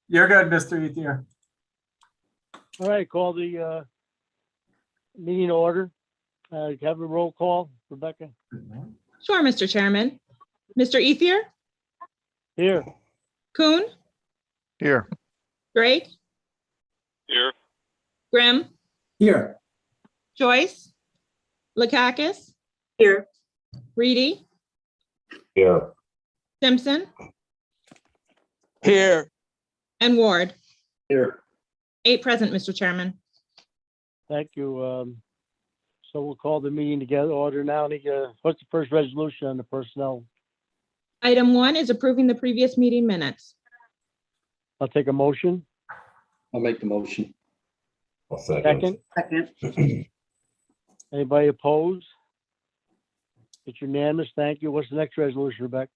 You're good, Mr. Ethier. All right, call the meeting to order. Have a roll call, Rebecca. Sure, Mr. Chairman. Mr. Ethier, Here. Kuhn, Here. Drake, Here. Grimm, Here. Joyce, Lakakis, Here. Reedy, Here. Simpson, Here. and Ward. Here. 8 present, Mr. Chairman. Thank you. So we'll call the meeting together. Order now. What's the first resolution on the personnel? Item 1 is approving the previous meeting minutes. I'll take a motion. I'll make the motion. Second. Second. Anybody opposed? It's unanimous. Thank you. What's the next resolution, Rebecca?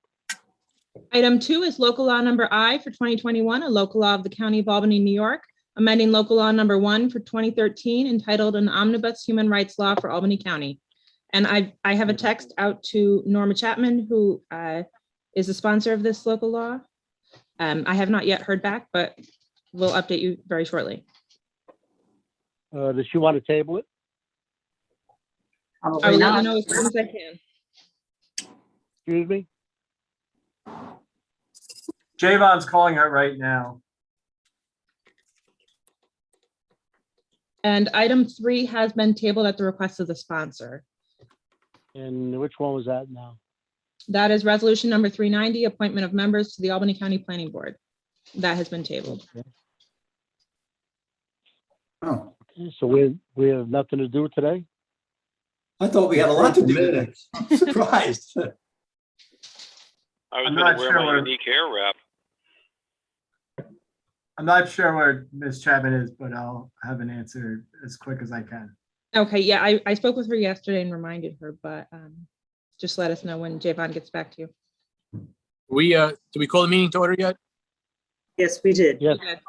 Item 2 is local law number I for 2021, a local law of the County of Albany, New York, amending local law number 1 for 2013 entitled an omnibus human rights law for Albany County. And I have a text out to Norma Chapman, who is the sponsor of this local law. I have not yet heard back, but we'll update you very shortly. Does she want to table it? I will Probably let you not. know as soon as I can. Excuse me? Javon's calling her right now. And item 3 has been tabled at the request of the sponsor. And which one was that now? That is resolution number 390, appointment of members to the Albany County Planning Board. That has been tabled. Oh, Okay, so we have nothing to do today? I thought we had a lot to do today. I'm surprised. I was I'm gonna not wear sure my where- unique hair wrap. I'm not sure where Ms. Chapman is, but I'll have an answer as quick as I can. Okay, yeah, I spoke with her yesterday and reminded her, but just let us know when Javon gets back to you. Did we call the meeting to order yet? Yes, we did. Yes. Good.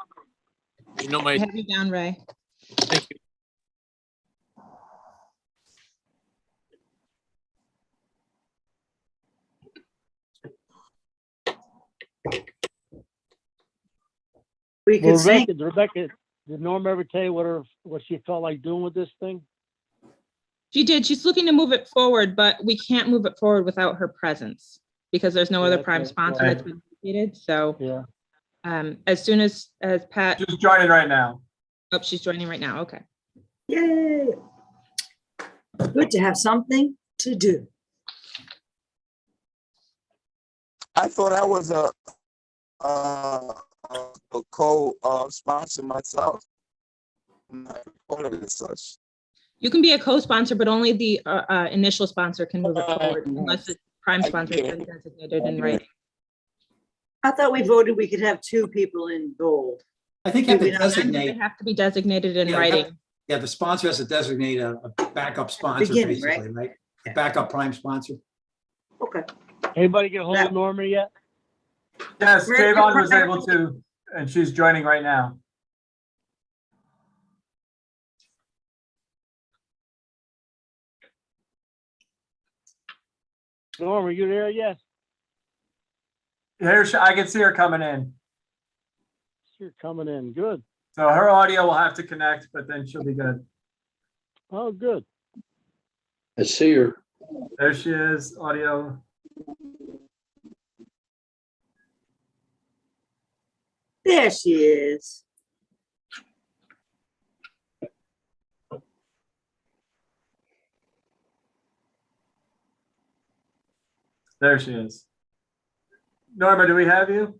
You know, I have you down, Ray. thank you. We Well, could sing. Rebecca, did Norma ever tell you what she felt like doing with this thing? She did. She's looking to move it forward, but we can't move it forward without her presence because there's no Yeah, other that's prime right. sponsor that's been indicated. So Yeah. as soon as Pat, Just joining right now. oh, she's joining right now. Okay. Yay. Good to have something to do. I thought I was a co-sponsor myself. I'm not part of it as such. You can be a co-sponsor, but only the initial sponsor can move it forward Right. unless the prime I sponsor get has it. been designated in I get writing. I thought we voted we could have 2 people in gold. I think you have to Maybe not. They designate, have to be designated in Yeah, writing. yeah, the sponsor has to designate a backup sponsor, beginning, right? basically, right? A Yeah. backup prime sponsor. Okay. Anybody get hold Yeah. of Norma yet? Yes, Very Javon good. was able to, and she's joining right now. Norma, you there yet? I can see her coming in. You're coming in. Good. So her audio will have to connect, but then she'll be good. Oh, good. I see her. There she is, audio. There she is. There she is. Norma, do we have you?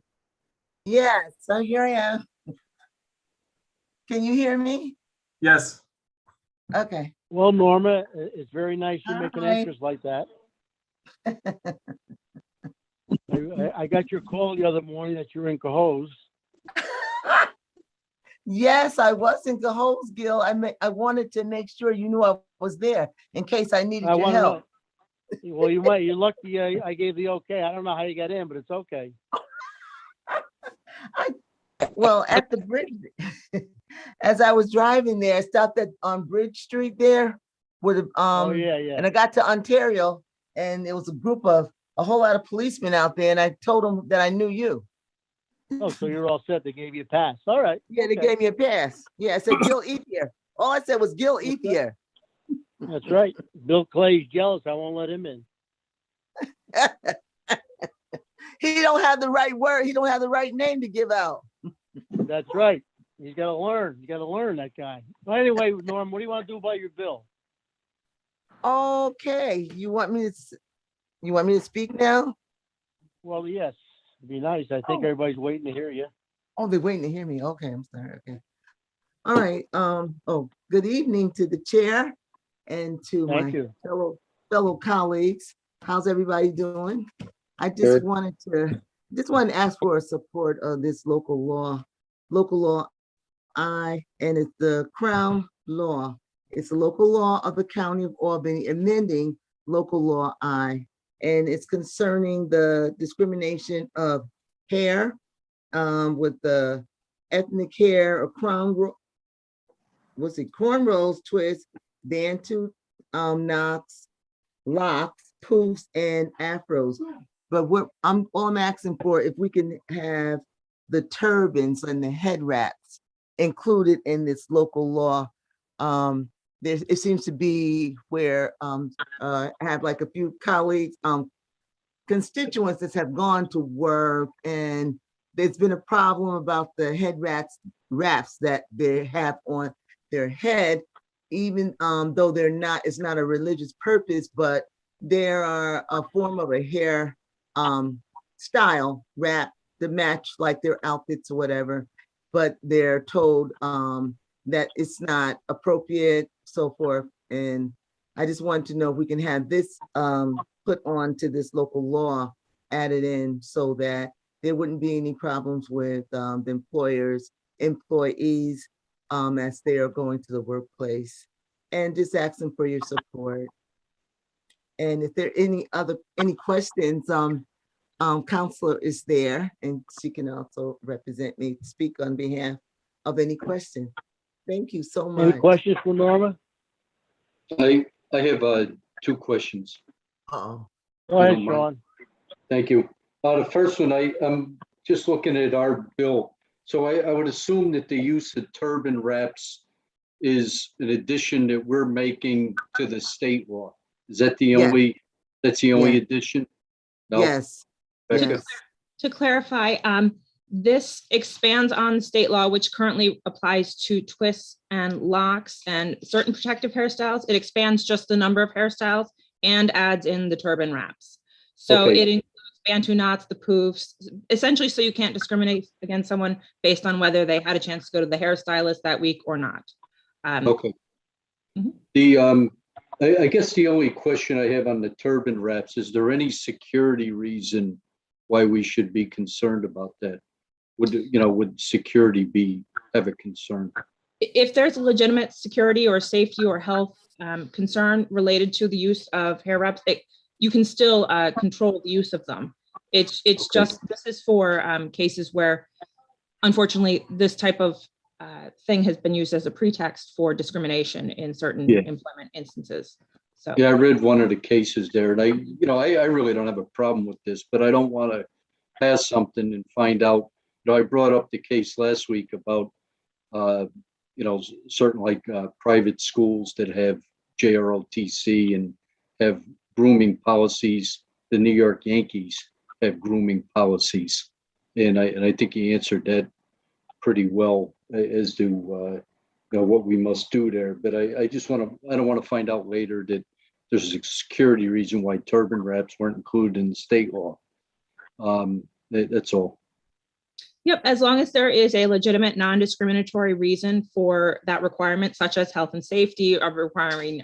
Yes, so here I am. Can you hear me? Yes. Okay. Well, Norma, it's very nice you make an Hi. entrance like that. I got your call the other morning that you're in Cohoes. Yes, I was in Cohoes, Gil. I wanted to make sure you knew I was there in case I needed I your want to help. know. Well, you're lucky I gave the okay. I don't know how you got in, but it's okay. Well, at the bridge, as I was driving there, I stopped on Bridge Street there with, Oh, yeah, yeah. and I got to Ontario and it was a whole lot of policemen out there and I told them that I knew you. Oh, so you're all set. They gave you a pass. All right. Yeah, they okay. gave me a pass. Yeah, I said Gil Ethier. All I said was Gil Ethier. That's right. Bill Clay's jealous. I won't let him in. He don't have the right word. He don't have the right name to give out. That's right. He's got to learn. You got to learn that guy. Well, anyway, Norm, what do you want to do about your bill? Okay, you want me to speak now? Well, yes, it'd be nice. I think Oh. everybody's waiting to hear you. Oh, they're waiting to hear me. Okay, I'm sorry. Okay. All right. Good evening to the chair and to my Thank you. fellow colleagues. How's everybody doing? I just Good. wanted to ask for a support of this local law I, and it's the Crown Law. It's a local law of the County of Albany amending local law I, and it's concerning the discrimination of hair with the ethnic hair or cornrows, twists, bantu knots, locks, poofs, and afros. But all I'm asking for, if we can have the turbans and the head wraps included in this local law. It seems to be where I have like a few colleagues, constituents that have gone to work, and there's been a problem about the head wraps that they have on their head, even though it's not a religious purpose, but they are a form of a hair style wrap to match like their outfits or whatever, but they're told that it's not appropriate, so forth. And I just wanted to know if we can have this put on to this local law, added in, so that there wouldn't be any problems with the employees as they are going to the workplace. And just asking for your support. And if there are any questions, Counselor is there, and she can also represent me, speak on behalf of any question. Thank you so Any much. questions for Norma? I have 2 questions. Uh-oh. Go ahead, don't mind. Sean. Thank you. The first one, I'm just looking at our bill. So I would assume that the use of turban wraps is an addition that we're making to the state law. Is that the Yes. that's the only Yes. addition? No? Yes, Becca? yes, To clarify, this expands on state law, which currently applies to twists and locks and certain protective hairstyles. It expands just the number of hairstyles and adds in the turban wraps. So Okay. it includes bantu knots, the poofs, essentially so you can't discriminate against someone based on whether they had a chance to go to the hairstylist that week or not. Okay. Mhm. I guess the only question I have on the turban wraps, is there any security reason why we should be concerned about that? Would security have a concern? If there's a legitimate security or safety or health concern related to the use of hair wraps, you can still control the use of them. It's Okay. just, this is for cases where, unfortunately, this type of thing has been used as a pretext for discrimination in certain Yeah. employment instances. So. Yeah, I read one of the cases there, and I really don't have a problem with this, but I don't want to pass something and find out. I brought up the case last week about, certain private schools that have JROTC and have grooming policies. The New York Yankees have grooming policies, and I think he answered that pretty well as to what we must do there. But I don't want to find out later that there's a security reason why turban wraps weren't included in the state law. That's all. Yep, as long as there is a legitimate non-discriminatory reason for that requirement, such as health and safety, or requiring,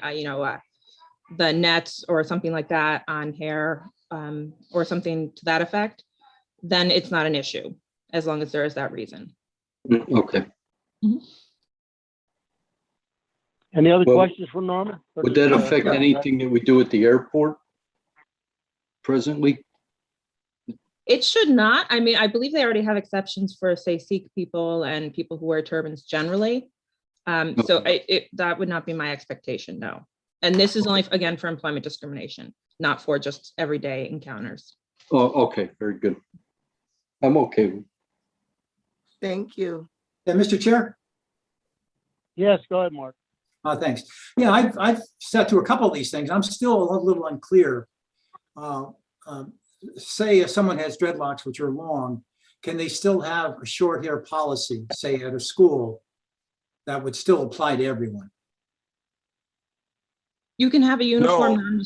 the nets or something like that on hair, or something to that effect, then it's not an issue, as long as there is that reason. Okay. Any other Well, questions for Norma? Would that affect Yeah. anything that we do at the airport presently? It should not. I mean, I believe they already have exceptions for, say, Sikh people and people who wear turbans generally. So that would not be my expectation, no. And this is only, again, for employment discrimination, not for just everyday encounters. Oh, okay, very good. I'm okay. Thank you. Yeah, Mr. Chair? Yes, go ahead, Mark. Thanks. Yeah, I've sat through a couple of these things. I'm still a little unclear. Say if someone has dreadlocks, which are long, can they still have a short hair policy, say at a school, that would still apply to everyone? You can have a uniform. No.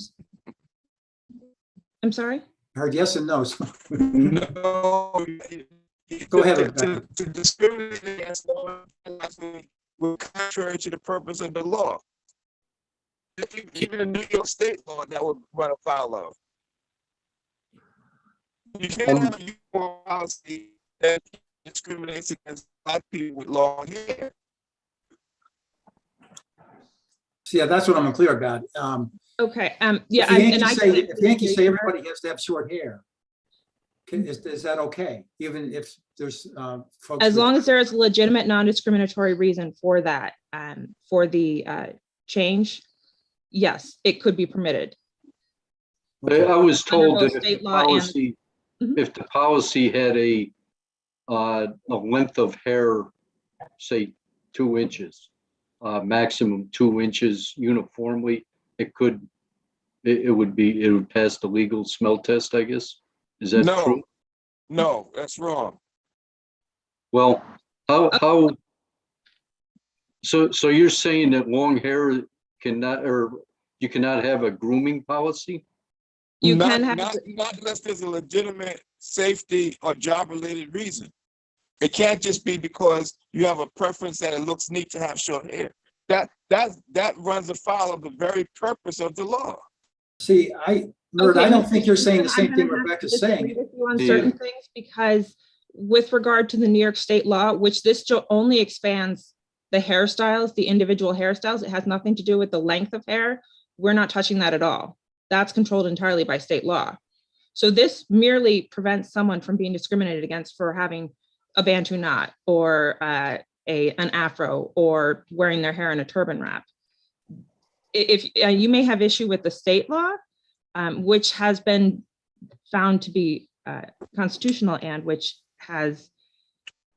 I'm sorry? I heard yes and no. No. Go ahead, To Rebecca. discriminate against law would contrary to the purpose of the law. Even the New York State law that would run afoul of. You can't have a uniform policy that discriminates against black people with long hair. So yeah, that's what I'm unclear about. Okay, yeah. If the and Yankees say everybody has to have short hair, is that okay? Even if there's folks. As with- long as there is a legitimate non-discriminatory reason for that, for the change, yes, it could be permitted. I was told Under that both if state the law and- policy, Mhm. if the policy had a length of hair, say 2 inches, maximum 2 inches uniformly, it would pass the legal smell test, I guess. Is that No. true? No, that's wrong. Well, so you're saying that long hair cannot, or you cannot have a grooming policy? You Not- can have, not unless there's a legitimate safety or job-related reason. It can't just be because you have a preference that it looks neat to have short hair. That runs afoul of the very purpose of the law. See, Mert, I Okay, don't Mr. think you're saying the Chairman, same I'm thing gonna have to Rebecca's disagree saying. with you on Yeah. certain things, because with regard to the New York State law, which this only expands the hairstyles, the individual hairstyles, it has nothing to do with the length of hair. We're not touching that at all. That's controlled entirely by state law. So this merely prevents someone from being discriminated against for having a Bantu knot or an afro or wearing their hair in a turban wrap. If you may have issue with the state law, which has been found to be constitutional and which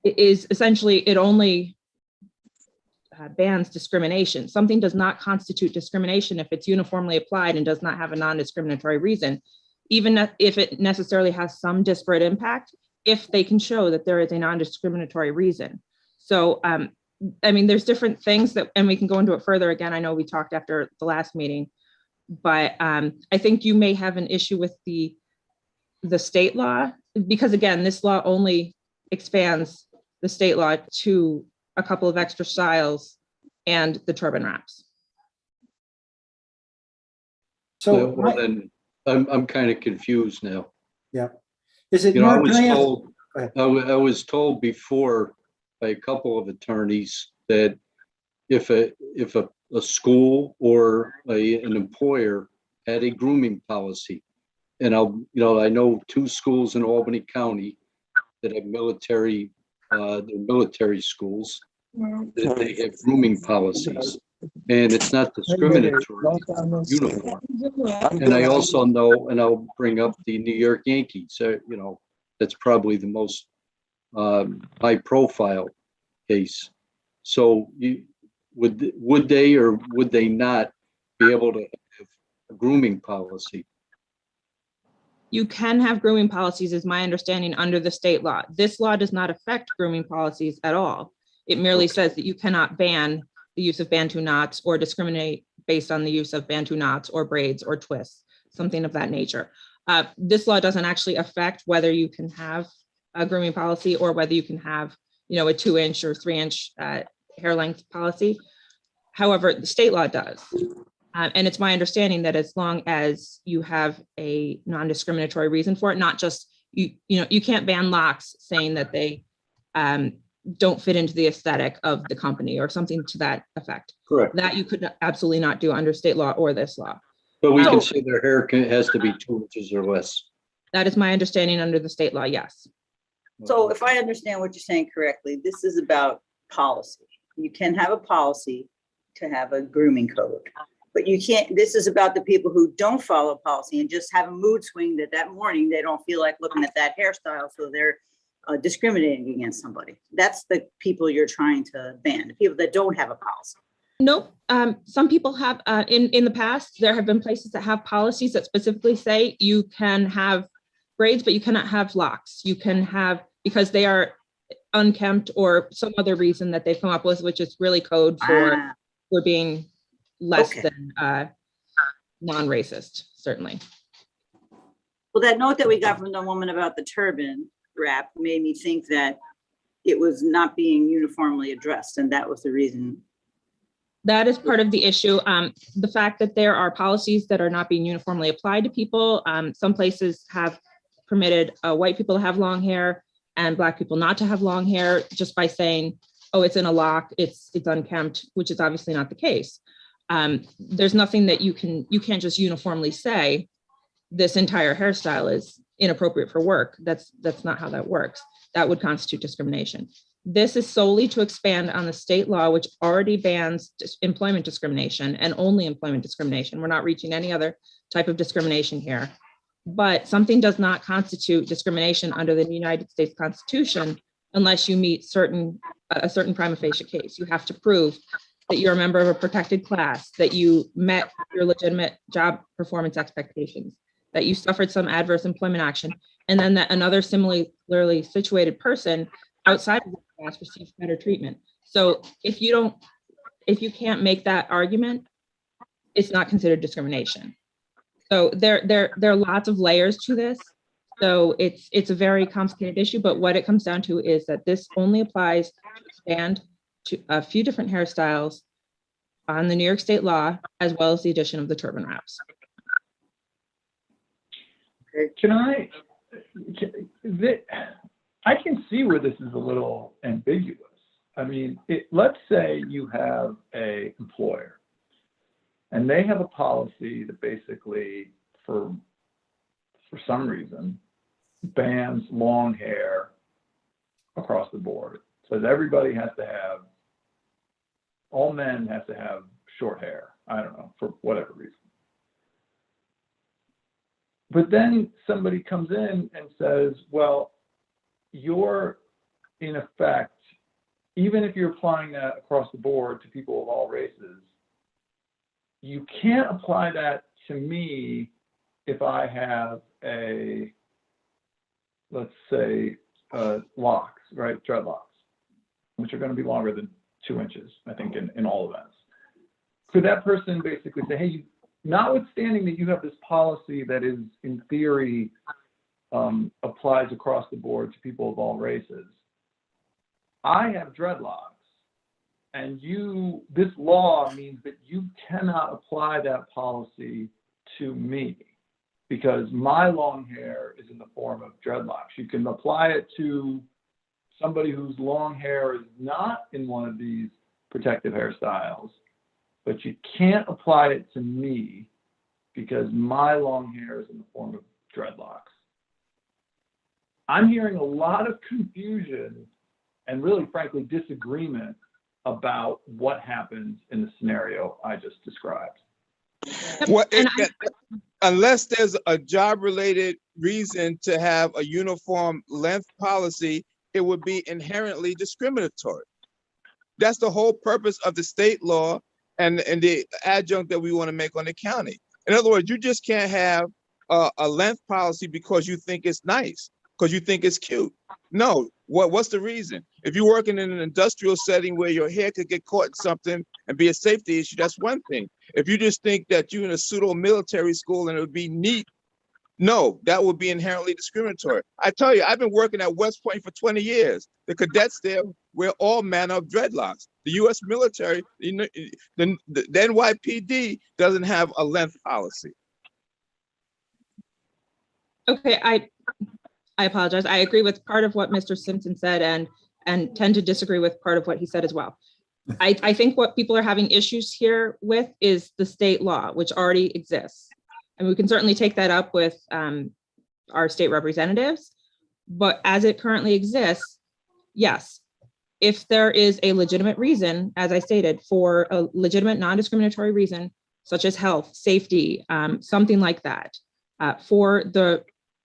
is essentially, it only bans discrimination. Something does not constitute discrimination if it's uniformly applied and does not have a non-discriminatory reason, even if it necessarily has some disparate impact, if they can show that there is a non-discriminatory reason. So, I mean, there's different things that, and we can go into it further. Again, I know we talked after the last meeting, but I think you may have an issue with the state law, because again, this law only expands the state law to a couple of extra styles and the turban wraps. So Well, then, I'm kind of confused now. is it, You know, I Mert, was can I ask? told, Go ahead. I was told before by a couple of attorneys that if a school or an employer had a grooming policy, and I know 2 schools in Albany County that have military schools, that they have grooming policies, and it's not discriminatory, it's uniform. And I also know, and I'll bring up the New York Yankees, that's probably the most high profile case. So would they or would they not be able to have a grooming policy? You can have grooming policies, is my understanding, under the state law. This law does not affect grooming policies at all. It merely says that you cannot ban the use of Bantu knots or discriminate based on the use of Bantu knots or braids or twists, something of that nature. This law doesn't actually affect whether you can have a grooming policy or whether you can have, a 2-inch or 3-inch hair length policy. However, the state law does. And it's my understanding that as long as you have a non-discriminatory reason for it, not just, you can't ban locks saying that they don't fit into the aesthetic of the company or something to that effect. Correct. That you could absolutely not do under state law or this law. But we can So- say their hair has to be 2 inches or less. That is my understanding under the state law, yes. So if I understand what you're saying correctly, this is about policy. You can have a policy to have a grooming code, but you can't, this is about the people who don't follow policy and just have a mood swing that morning they don't feel like looking at that hairstyle. So they're discriminating against somebody. That's the people you're trying to ban, the people that don't have a policy. Nope. Some people have, in the past, there have been places that have policies that specifically say you can have braids, but you cannot have locks. You can have, because they are unkempt or some other reason that they've come up with, which is really code Ah, for being less Okay. than non-racist, certainly. Well, that note that we got from the woman about the turban wrap made me think that it was not being uniformly addressed, and that was the reason. That is part of the issue. The fact that there are policies that are not being uniformly applied to people. Some places have permitted white people to have long hair and Black people not to have long hair just by saying, oh, it's in a lock, it's unkempt, which is obviously not the case. There's nothing that you can't just uniformly say this entire hairstyle is inappropriate for work. That's not how that works. That would constitute discrimination. This is solely to expand on the state law, which already bans employment discrimination and only employment discrimination. We're not reaching any other type of discrimination here. But something does not constitute discrimination under the United States Constitution unless you meet a certain prima facie case. You have to prove that you're a member of a protected class, that you met your legitimate job performance expectations, that you suffered some adverse employment action, and then that another similarly situated person outside of the class receives better treatment. So if you can't make that argument, it's not considered discrimination. So there are lots of layers to this. So it's a very complicated issue, but what it comes down to is that this only applies to expand to a few different hairstyles on the New York State law, as well as the addition of the turban wraps. I can see where this is a little ambiguous. I mean, let's say you have a employer and they have a policy that basically, for some reason, bans long hair across the board. Says everybody has to have, all men have to have short hair. I don't know, for whatever reason. But then somebody comes in and says, well, you're in effect, even if you're applying that across the board to people of all races, you can't apply that to me if I have let's say, locks, right? Dreadlocks, which are going to be longer than 2 inches, I think, in all events. Could that person basically say, hey, notwithstanding that you have this policy that is, in theory, applies across the board to people of all races, I have dreadlocks, and this law means that you cannot apply that policy to me because my long hair is in the form of dreadlocks. You can apply it to somebody whose long hair is not in one of these protective hairstyles, but you can't apply it to me because my long hair is in the form of dreadlocks. I'm hearing a lot of confusion and really, frankly, disagreement about what happens in the scenario I just described. Well, unless there's a job-related reason to have a uniform length policy, it would be inherently discriminatory. That's the whole purpose of the state law and the adjunct that we want to make on the county. In other words, you just can't have a length policy because you think it's nice, because you think it's cute. No, what's the reason? If you're working in an industrial setting where your hair could get caught in something and be a safety issue, that's one thing. If you just think that you're in a pseudo military school and it would be neat, no, that would be inherently discriminatory. I tell you, I've been working at West Point for 20 years. The cadets there wear all manner of dreadlocks. The U.S. military, the NYPD doesn't have a length policy. Okay, I apologize. I agree with part of what Mr. Simpson said and tend to disagree with part of what he said as well. I think what people are having issues here with is the state law, which already exists. And we can certainly take that up with our state representatives, but as it currently exists, yes, if there is a legitimate reason, as I stated, for a legitimate non-discriminatory reason, such as health, safety, something like that, for the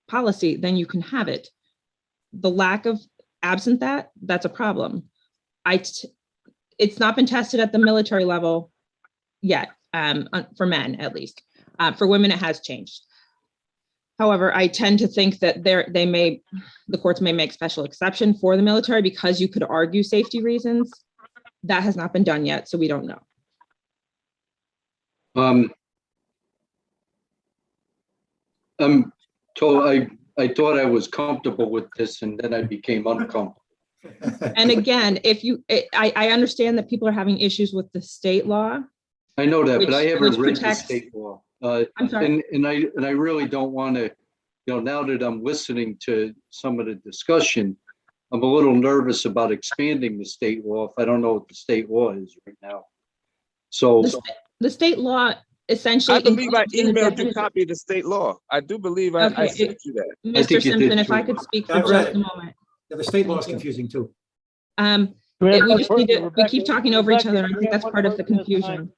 policy, then you can have it. The lack of absent that, that's a problem. It's not been tested at the military level yet, for men at least. For women, it has changed. However, I tend to think that the courts may make special exception for the military because you could argue safety reasons. That has not been done yet, so we don't know. I thought I was comfortable with this and then I became uncomfortable. And again, I understand that people are having issues with the state law. I know that, but I Which haven't read the protects- state law. I'm sorry. And I really don't want to, now that I'm listening to some of the discussion, I'm a little nervous about expanding the state law if I don't know what the state law is right now. So, The state law essentially. I believe I includes in the emailed you a definition- copy of the state law. I do believe I Okay, sent you that. I Mr. think you did Simpson, if I too. could speak for I've read just a it. moment. Yeah, the state law is confusing too. We just need to, we keep talking over each other. I think that's part of the confusion.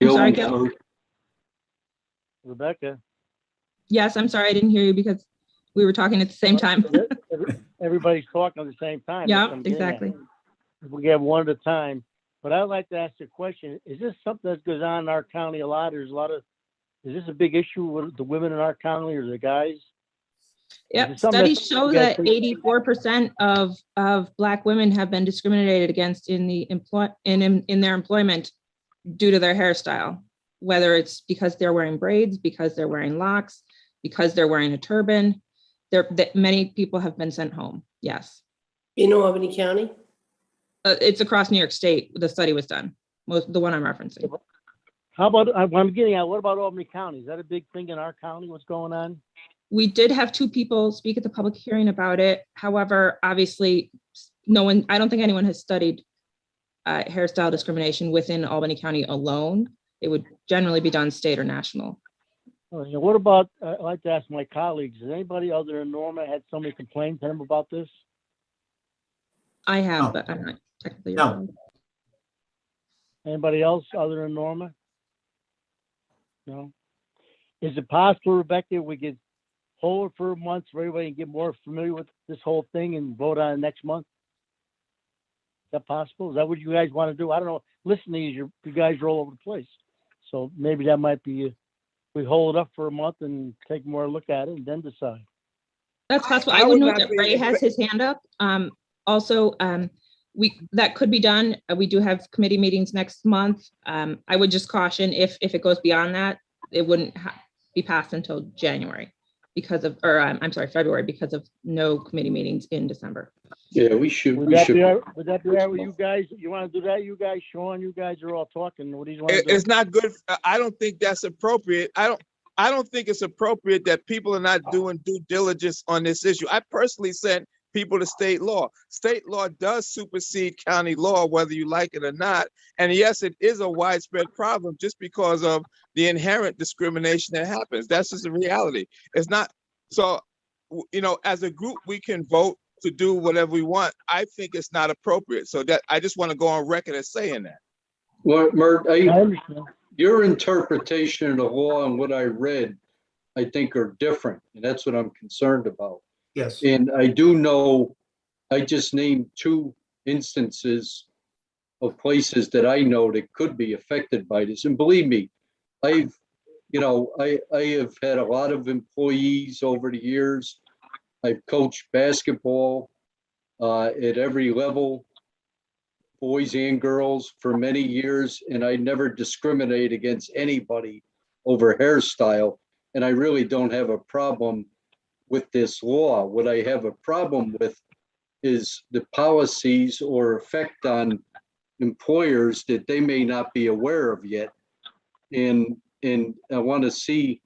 I'm sorry, Gil? Rebecca, Yes, I'm sorry, I didn't hear you because we were talking at the same time. everybody's talking at the same time. Yeah, That's what I'm getting at. exactly. We get one at a time, but I'd like to ask a question. Is this something that goes on in our county a lot? Is this a big issue with the women in our county or the guys? Yep, it something studies that show you guys that think- 84% of Black women have been discriminated against in their employment due to their hairstyle, whether it's because they're wearing braids, because they're wearing locks, because they're wearing a turban. Many people have been sent home, yes. In Albany County? It's across New York State, the study was done, the one I'm referencing. How about, I'm getting at, what about Albany County? Is that a big thing in our county? What's going on? We did have 2 people speak at the public hearing about it. However, obviously, I don't think anyone has studied hairstyle discrimination within Albany County alone. It would generally be done state or national. Oh, yeah, what about, I'd like to ask my colleagues, has anybody other than Norma had somebody complain to them about this? I have, No. but I'm not technically. No. relevant. Anybody else other than Norma? No? Is it possible, Rebecca, we could hold it for a month so everybody can get more familiar with this whole thing and vote on it next month? Is that possible? Is that what you guys want to do? I don't know. Listen to you guys are all over the place. So maybe that might be, we hold it up for a month and take more look at it and then decide. That's possible. I I would would note not that be- Ray has his hand up. Also, that could be done. We do have committee meetings next month. I would just caution if it goes beyond that, it wouldn't be passed until January February because of no committee meetings in December. Yeah, we should. Would that be all right with you guys? You want to do that? You guys, Sean, you guys are all talking. What do you want to do? It's not good. I don't think that's appropriate. I don't think it's appropriate that people are not doing due diligence on this issue. I personally sent people to state law. State law does supersede county law, whether you like it or not. And yes, it is a widespread problem just because of the inherent discrimination that happens. That's just the reality. It's not, so, as a group, we can vote to do whatever we want. I think it's not appropriate. So that I just want to go on record as saying that. Well, Mert, I understand. your interpretation of the law and what I read, I think are different. And that's what I'm concerned about. Yes. And I do know, I just named 2 instances of places that I know that could be affected by this. And believe me, I have had a lot of employees over the years. I've coached basketball at every level, boys and girls, for many years, and I never discriminate against anybody over hairstyle. And I really don't have a problem with this law. What I have a problem with is the policies or effect on employers that they may not be aware of yet. And I want to see,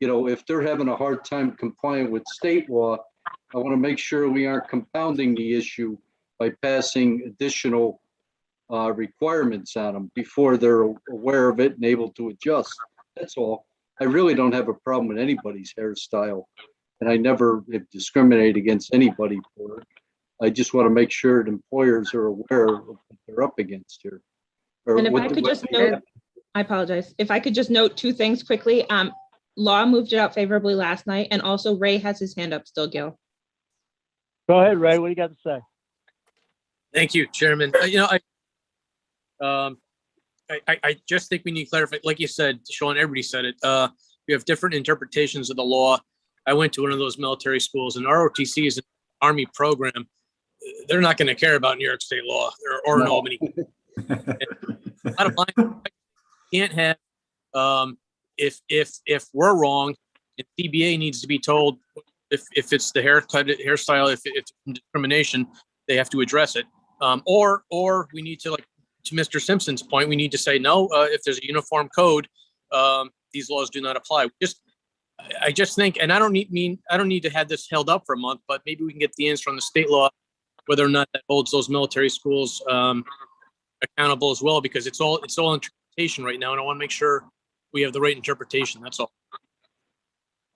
if they're having a hard time complying with state law, I want to make sure we aren't compounding the issue by passing additional requirements on them before they're aware of it and able to adjust. That's all. I really don't have a problem with anybody's hairstyle. And I never have discriminated against anybody for it. I just want to make sure that employers are aware of what they're up against here. And if I could just note, I apologize. If I could just note 2 things quickly. Law moved it out favorably last night, and also Ray has his hand up still, Gil. Go ahead, Ray. What do you got to say? Thank you, Chairman. I just think we need clarification. Like you said, Sean, everybody said it. We have different interpretations of the law. I went to one of those military schools, and ROTC is an Army program. They're not going to care about New York State law or in No. Albany. Bottom line, can't have, if we're wrong, and CBA needs to be told if it's the hairstyle, if it's discrimination, they have to address it. Or we need to, like, to Mr. Simpson's point, we need to say, no, if there's a uniform code, these laws do not apply. I just think, and I don't need to have this held up for a month, but maybe we can get the answer from the state law, whether or not that holds those military schools accountable as well, because it's all interpretation right now, and I want to make sure we have the right interpretation. That's all.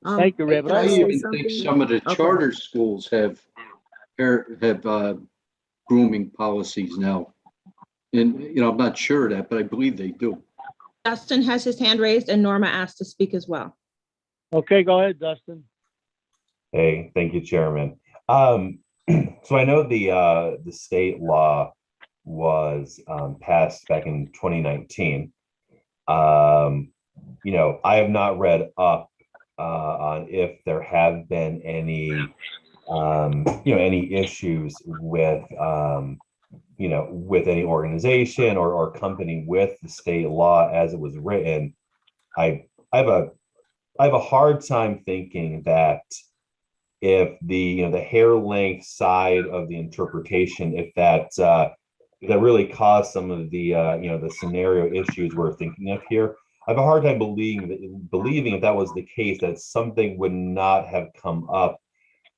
Thank you, Ray. But can I say even think something? some of the Okay. charter schools have grooming policies now. And, I'm not sure of that, but I believe they do. Dustin has his hand raised and Norma asked to speak as well. okay, go ahead, Dustin. Hey, thank you, Chairman. So I know the state law was passed back in 2019. I have not read up on if there have been any any issues with with any organization or company with the state law as it was written. I have a hard time thinking that if the hair length side of the interpretation, if that really caused some of the the scenario issues we're thinking of here, I have a hard time believing if that was the case, that something would not have come up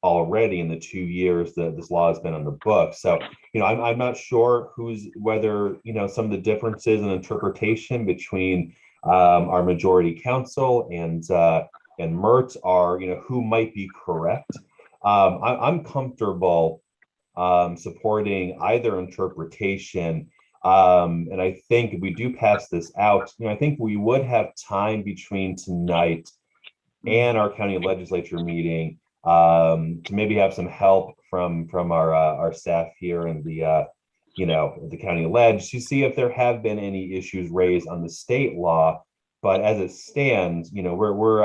already in the 2 years that this law has been on the book. So, I'm not sure whether some of the differences in interpretation between our majority counsel and Mert are, who might be correct. I'm comfortable supporting either interpretation. And I think if we do pass this out, I think we would have time between tonight and our county legislature meeting to maybe have some help from our staff here in the the county ledge to see if there have been any issues raised on the state law. But as it stands, we're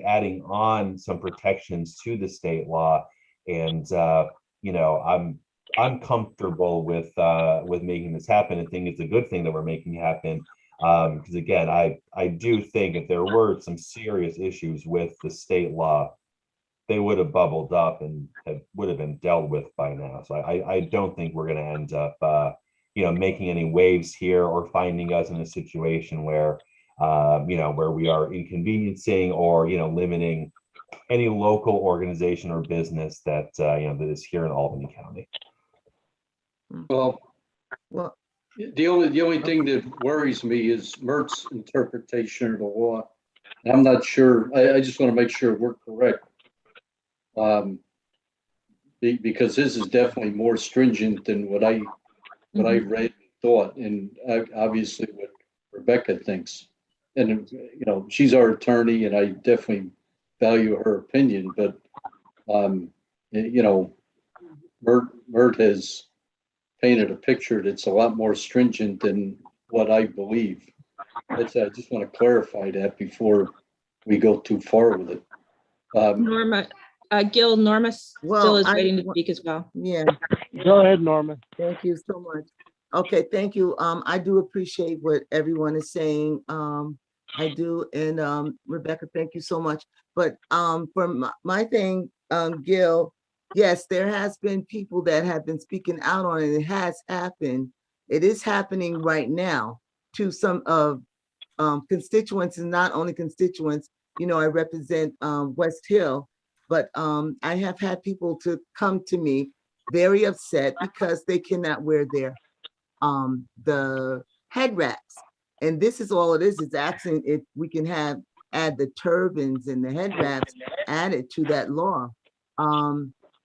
adding on some protections to the state law, and I'm comfortable with making this happen. I think it's a good thing that we're making it happen, because again, I do think if there were some serious issues with the state law, they would have bubbled up and would have been dealt with by now. So I don't think we're going to end up making any waves here or finding us in a situation where where we are inconveniencing or limiting any local organization or business that that is here in Albany County. Well, Well, the only thing that worries me is Mert's interpretation of the law. I'm not sure. I just want to make sure we're correct. Because this is definitely more stringent than what I read and thought, and obviously what Rebecca thinks. And she's our attorney, and I definitely value her opinion. But Mert has painted a picture that's a lot more stringent than what I believe. I just want to clarify that before we go too far with it. Norma, Gil, Norma still Well, is waiting to speak as well. yeah, Go ahead, Norma. thank you so much. Okay, thank you. I do appreciate what everyone is saying. I do, and Rebecca, thank you so much. But for my thing, Gil, yes, there has been people that have been speaking out on it. It has happened. It is happening right now to some of constituents, and not only constituents. I represent West Hill, but I have had people to come to me very upset because they cannot wear their the head wraps. And this is all it is. It's asking if we can add the turbans and the head wraps added to that law.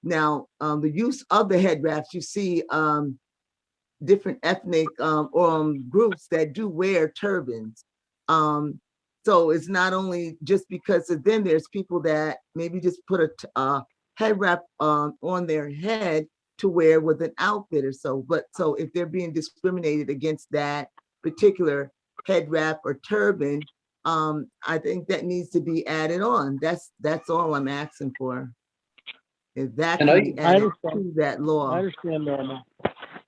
Now, the use of the head wraps, you see different ethnic groups that do wear turbans. So it's not only just because of them, there's people that maybe just put a head wrap on their head to wear with an outfit or so. But so if they're being discriminated against that particular head wrap or turban, I think that needs to be added on. That's all I'm asking for. If that And can be I added understand. to that I law. understand, Norma.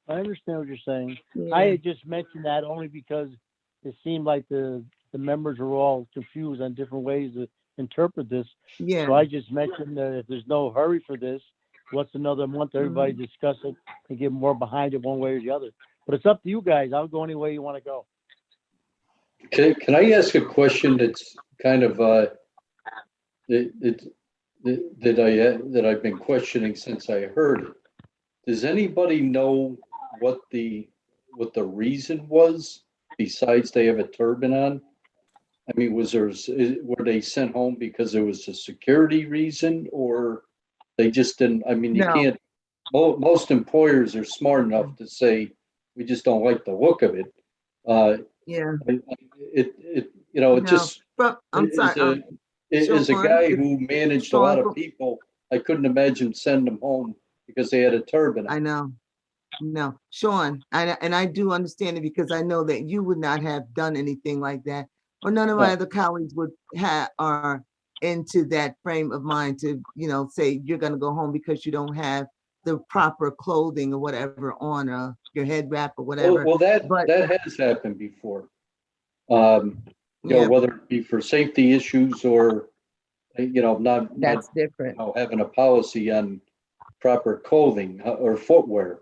I understand what you're saying. Yeah. I had just mentioned that only because it seemed like the members were all confused on different ways to interpret this. So Yeah, I just mentioned that if there's no hurry for this, what's another month, everybody discuss it and get more behind it one way or the other. But it's up to you guys. I'll go any way you want to go. Can I ask a question that's kind of, that I've been questioning since I heard it? Does anybody know what the reason was besides they have a turban on? I mean, were they sent home because it was a security reason, or they just didn't, I mean, you No. can't, most employers are smart enough to say, we just don't like the look of it. yeah. It No. just, But I'm as sorry. a Sean, guy if- who managed a lot Sean, of people, I couldn't imagine sending them home because they had a turban on. I know. No, Sean, and I do understand it because I know that you would not have done anything like that, or none of my No. other colleagues would are into that frame of mind to, say you're gonna go home because you don't have the proper clothing or whatever on, your head wrap or whatever. Well, that But- has happened before. Yeah, Whether it be for safety issues or, not that's different. having a policy on proper clothing or footwear.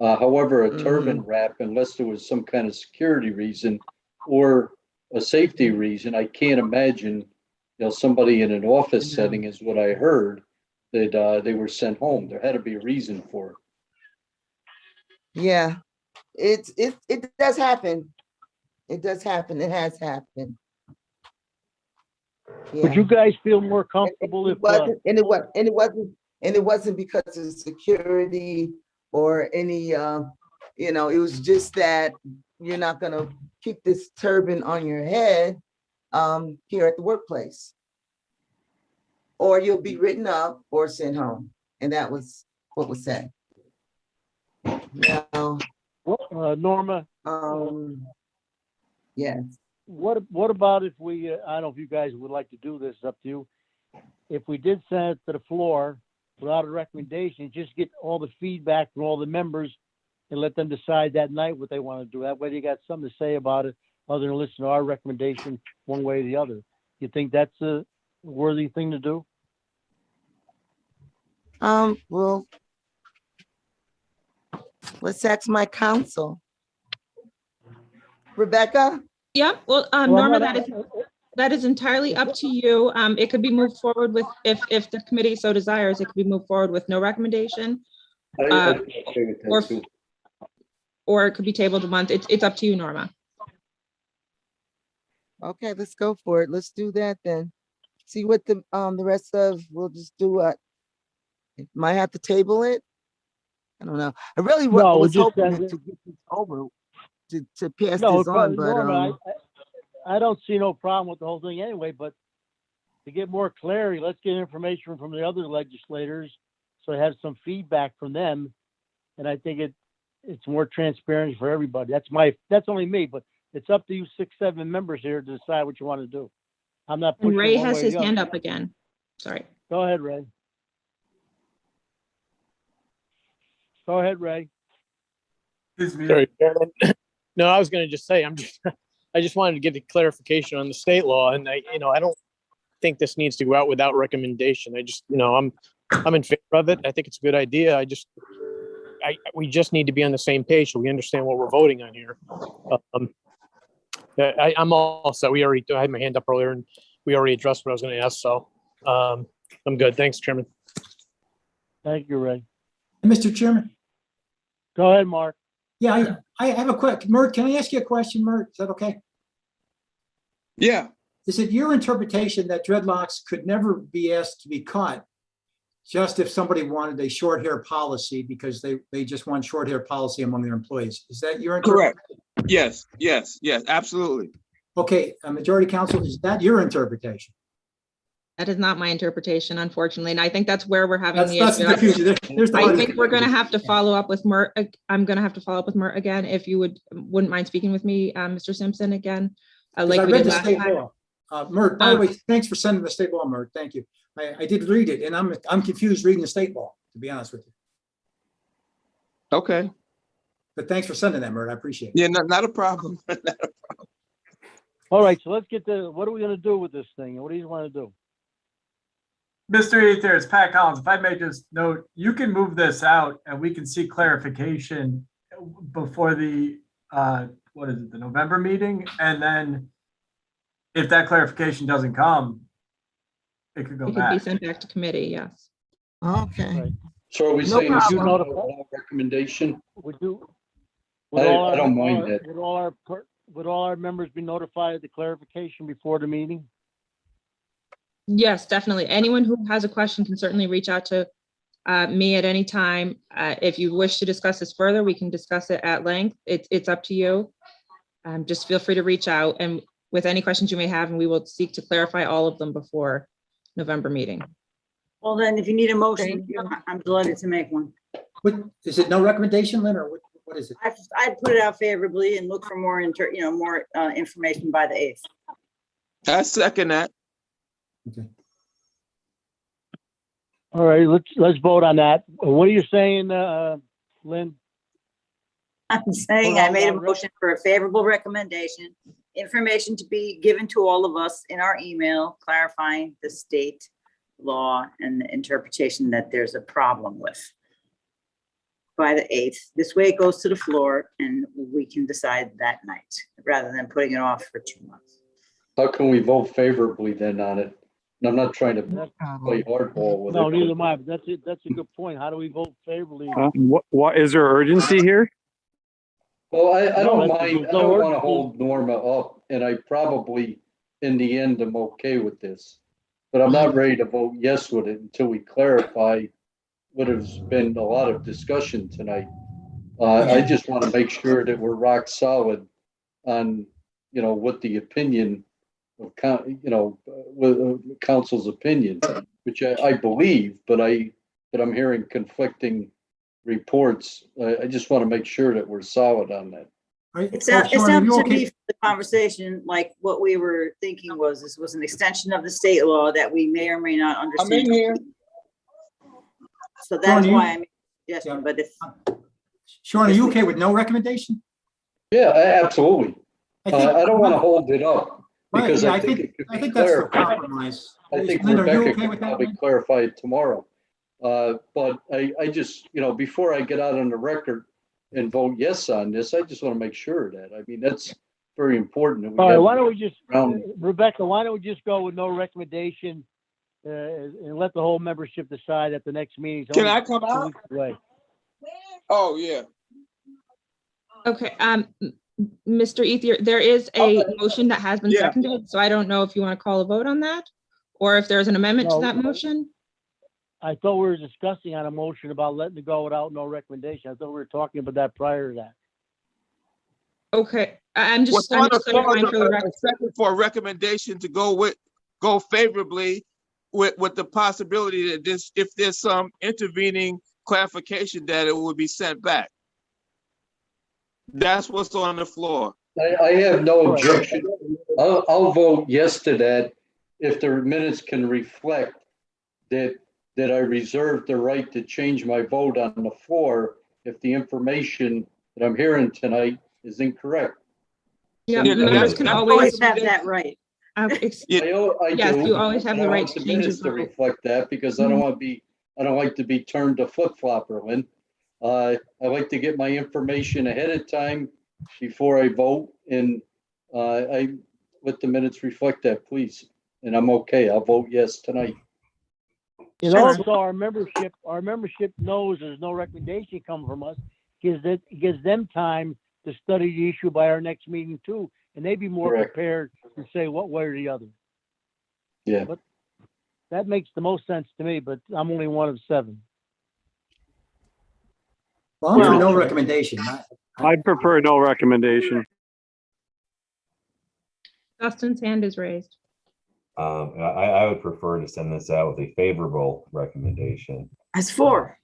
However, a turban wrap, unless there was some kind of security reason or a safety reason, I can't imagine, somebody in an office setting is what I heard, that they were sent home. There had to be a reason for it. Yeah, it does happen. It does happen. It has happened. Would you guys feel more comfortable if, it wasn't because of security or any, it was just that you're not gonna keep this turban on your head, here at the workplace. Or you'll be written up or sent home. And that was what was said. Now, Norma, yes. what about if we, I don't know if you guys would like to do this, it's up to you. If we did send it to the floor without a recommendation, just get all the feedback from all the members and let them decide that night what they want to do. That way they got something to say about it other than listen to our recommendation one way or the other. You think that's a worthy thing to do? Well, let's ask my counsel. Rebecca? Yeah, well, Well, Norma, no, that is entirely up to you. It could be moved forward with, if the committee so desires, it could be moved forward with no recommendation. I'd be okay with that or- too. Or it could be tabled a month. It's up to you, Norma. Okay, let's go for it. Let's do that then. See what the rest of, we'll just do what? Might have to table it? I don't know. I really No, we was just hoping send to it- get this over, to pass No, this on, but, Norma, I don't see no problem with the whole thing anyway, but to get more clarity, let's get information from the other legislators. So I have some feedback from them. And I think it's more transparent for everybody. That's only me, but it's up to you 6, 7 members here to decide what you want to do. I'm not And pushing Ray one has way or his the other. hand up again. Sorry. Go ahead, Ray. Go ahead, Ray. Excuse me. Sorry, Chairman. No, I was gonna just say, I just wanted to get a clarification on the state law, and I don't think this needs to go out without recommendation. I just, I'm in favor of it. I think it's a good idea. We just need to be on the same page so we understand what we're voting on here. I'm all set. I had my hand up earlier and we already addressed what I was gonna ask, so, I'm good. Thanks, Chairman. Thank you, Ray. Mr. Chairman, Go ahead, Mark. yeah, I have a quick, Mert, can I ask you a question, Mert? Is that okay? Yeah, Is it your interpretation that dreadlocks could never be asked to be cut just if somebody wanted a short hair policy because they just want short hair policy among their employees? Is that your interpretation? correct. Yes, absolutely. Okay, Majority Council, is that your interpretation? That is not my interpretation, unfortunately, and I think that's where we're having the That's the issue. confusion. There's the I part of think the we're gonna confusion. have to follow up with Mert. I'm gonna have to follow up with Mert again, if you wouldn't mind speaking with me, Mr. Simpson, again. 'Cause Like I we read did the last state time. law. Mert, by the way, thanks for sending the state law, Mert. Thank you. I did read it, and I'm confused reading the state law, to be honest with you. Okay, But thanks for sending that, Mert. I appreciate it. yeah, not a problem. All right, so let's get to, what are we gonna do with this thing? What do you wanna do? Mr. Ether, it's Pat Collins. If I may just note, you can move this out and we can see clarification before the, what is it, the November meeting? And then if that clarification doesn't come, it could go It could be back. sent back to committee, yes. Okay. Right. So are we No saying this is problem. a recommendation? Would you? I don't mind that. Would all our members be notified of the clarification before the meeting? Yes, definitely. Anyone who has a question can certainly reach out to me at any time. If you wish to discuss this further, we can discuss it at length. It's up to you. Just feel free to reach out and with any questions you may have, and we will seek to clarify all of them before November meeting. Well, then, if you need a motion, I'm delighted to make one. What, is it no recommendation, Lynn, or what is it? I'd put it out favorably and look for more, more information by the 8th. I second that. Okay. All right, let's vote on that. What are you saying, Lynn? I'm saying I made a motion for a favorable recommendation, information to be given to all of us in our email, clarifying the state law and the interpretation that there's a problem with by the 8th. This way it goes to the floor and we can decide that night rather than putting it off for 2 months. How can we vote favorably then on it? And I'm not trying to play hardball with it. No, neither am I, but that's a good point. How do we vote favorably? What is there urgency here? Well, I don't No, mind, I no don't want to urgency. hold Norma up, and I probably, in the end, am okay with this. But I'm not ready to vote yes with it until we clarify what has been a lot of discussion tonight. I just want to make sure that we're rock solid on, what the opinion of with council's opinion, which I believe, but I'm hearing conflicting reports. I just want to make sure that we're solid on that. It sounds to me from the conversation, like what we were thinking was, this was an extension of the state law that we may or may not understand. I'm in here. So that's Sean, why I'm suggesting, but if. Sean, are you okay with no recommendation? Yeah, absolutely. I think- I don't want to hold it up Right, because yeah, I think it could I be think that's the clarified. compromise. I think Lynn, are you Rebecca okay can with that? probably clarify it tomorrow. But I just, before I get out on the record and vote yes on this, I just want to make sure of that. I mean, that's very important. that we All right, have why don't we just, round- Rebecca, why don't we just go with no recommendation and let the whole membership decide at the next meeting? It's Can only I come 2 out? weeks away. Oh, yeah. Okay, Mr. Ethier, there is a motion that has been Yeah. seconded, so I don't know if you want to call a vote on that, or if there's an amendment to No. that motion. I thought we were discussing on a motion about letting it go without no recommendation. I thought we were talking about that prior to that. Okay, I'm just What's on the clarifying for the floor, record. a second for a recommendation to go favorably with the possibility that if there's some intervening clarification, that it will be sent back. That's what's on the floor. I have no objection. I'll vote yes to that if the minutes can reflect that I reserved the right to change my vote on the floor if the information that I'm hearing tonight is incorrect. Yeah, Yeah, members can You always, always have that right. I yes, do. you always have and the I right want to the change minutes your to vote. reflect that because I don't want to be, I don't like to be turned to flip-flopper, Lynn. I like to get my information ahead of time before I vote, and I let the minutes reflect that, please. And I'm okay. I'll vote yes tonight. And also our membership knows there's no recommendation coming from us. Gives them time to study the issue by our next meeting too, and they'd be more Correct. prepared to say what way or the other. Yeah. But that makes the most sense to me, but I'm only one of 7. Well, I'm for no recommendation. I'd prefer no recommendation. Dustin's hand is raised. I would prefer to send this out with a favorable recommendation. That's 4.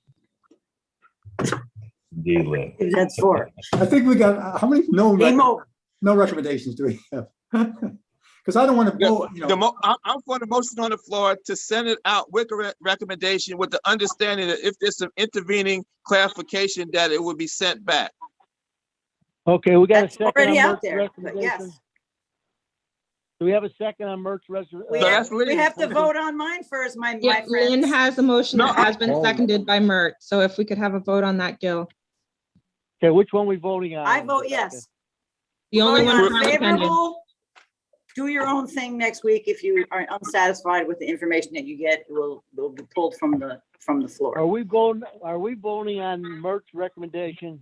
Indeed, Lynn. That's 4. I think we got, how many, Game over. no recommendations do we have? Because I don't want to vote, you know. I'm for the motion on the floor to send it out with a recommendation with the understanding that if there's some intervening clarification, that it would be sent back. Okay, we got a That's second already on out Mert's there, but yes. recommendation. Do we have a second on Mert's We So have, that's we Lynn's. have to vote on mine first, my Yeah, Lynn friends. has a motion that No, has been seconded by Mert. So if we could have a vote on that, Gil. Okay, which one we voting on? I vote yes. The only Voting one on for my opinion. favorable. Do your own thing next week. If you are unsatisfied with the information that you get, it will be pulled from the floor. Are we voting on Mert's recommendation?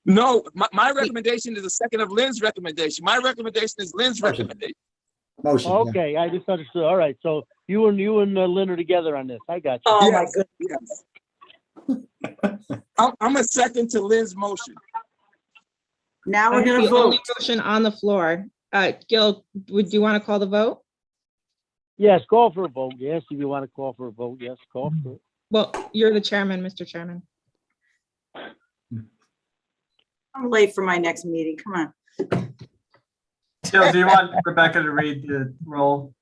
No, my recommendation is the second of Lynn's recommendation. My recommendation is Lynn's recommendation. Motion. yeah. Okay, I just understood. All right, so you and Lynn are together on this. I got you. Oh, my Yes, goodness. yes. I'm a second to Lynn's motion. Now we're gonna The only vote. motion on the floor. Gil, would you want to call the vote? Yes, call for a vote. Yes, if you want to call for a vote, yes, call for it. Well, you're the chairman, Mr. Chairman. I'm late for my next meeting. Come on. Gil, do you want Rebecca to read the roll?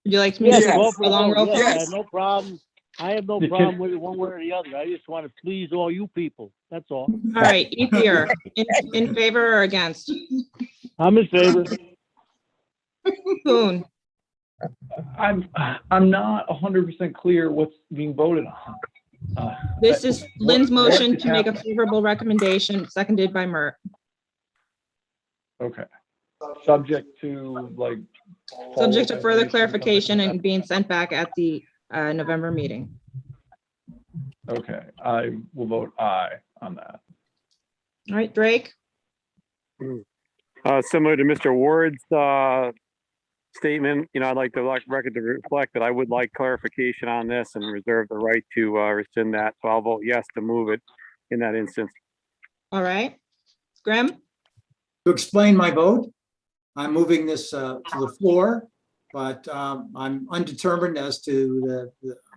Would you like me Yes, to call do for a long a roll vote. call? Yes, I Yes. have no problem. I have no problem with it one way or the other. I just want to please all you people. That's all. All right, Ethier, in favor or against? I'm in favor. Coon, I'm not 100% clear what's being voted on. this is Lynn's what motion did to make a happen? favorable recommendation, seconded by Mert. Okay. Subject to like. Subject to further definition, clarification something and being sent back at the November meeting. like that. Okay, I will vote aye on that. All right, Drake, Similar to Mr. Ward's statement, I'd like the record to reflect that I would like clarification on this and reserve the right to rescind that. So I'll vote yes to move it in that instance. all right. Grim, To explain my vote, I'm moving this to the floor, but I'm undetermined as to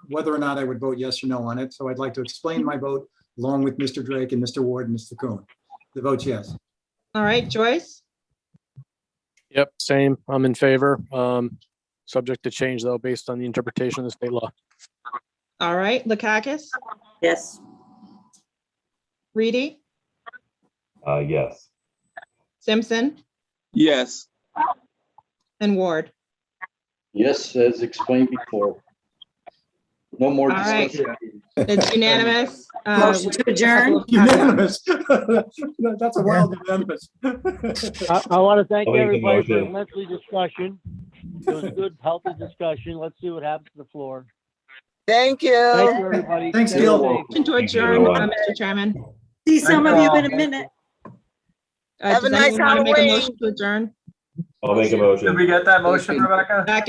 whether or not I would vote yes or no on it. So I'd like to explain my vote along with Mr. Drake and Mr. Ward and Mr. Coon. The vote's yes. all right, Joyce, Yep, same. I'm in favor. Subject to change though, based on the interpretation of the state law. all right, Lakakis, Yes. Reedy, Yes. Simpson, Yes. and Ward. Yes, as explained before. No more All right. discussion. It's unanimous. Motion to adjourn. Unanimous. That's a wild unanimous. I want to thank I'll make the everybody for the motion. monthly discussion. It was a good, healthy discussion. Let's see what happens to the floor. Thank you. Thank you, everybody. Thanks, Stay Gil. safe. Motion to adjourn, everyone. Mr. Chairman. See some of you in a Thank you. minute. Have a Does nice anyone want to make a Halloween. motion to adjourn? I'll make a Did motion. we get that motion, Rebecca? Second?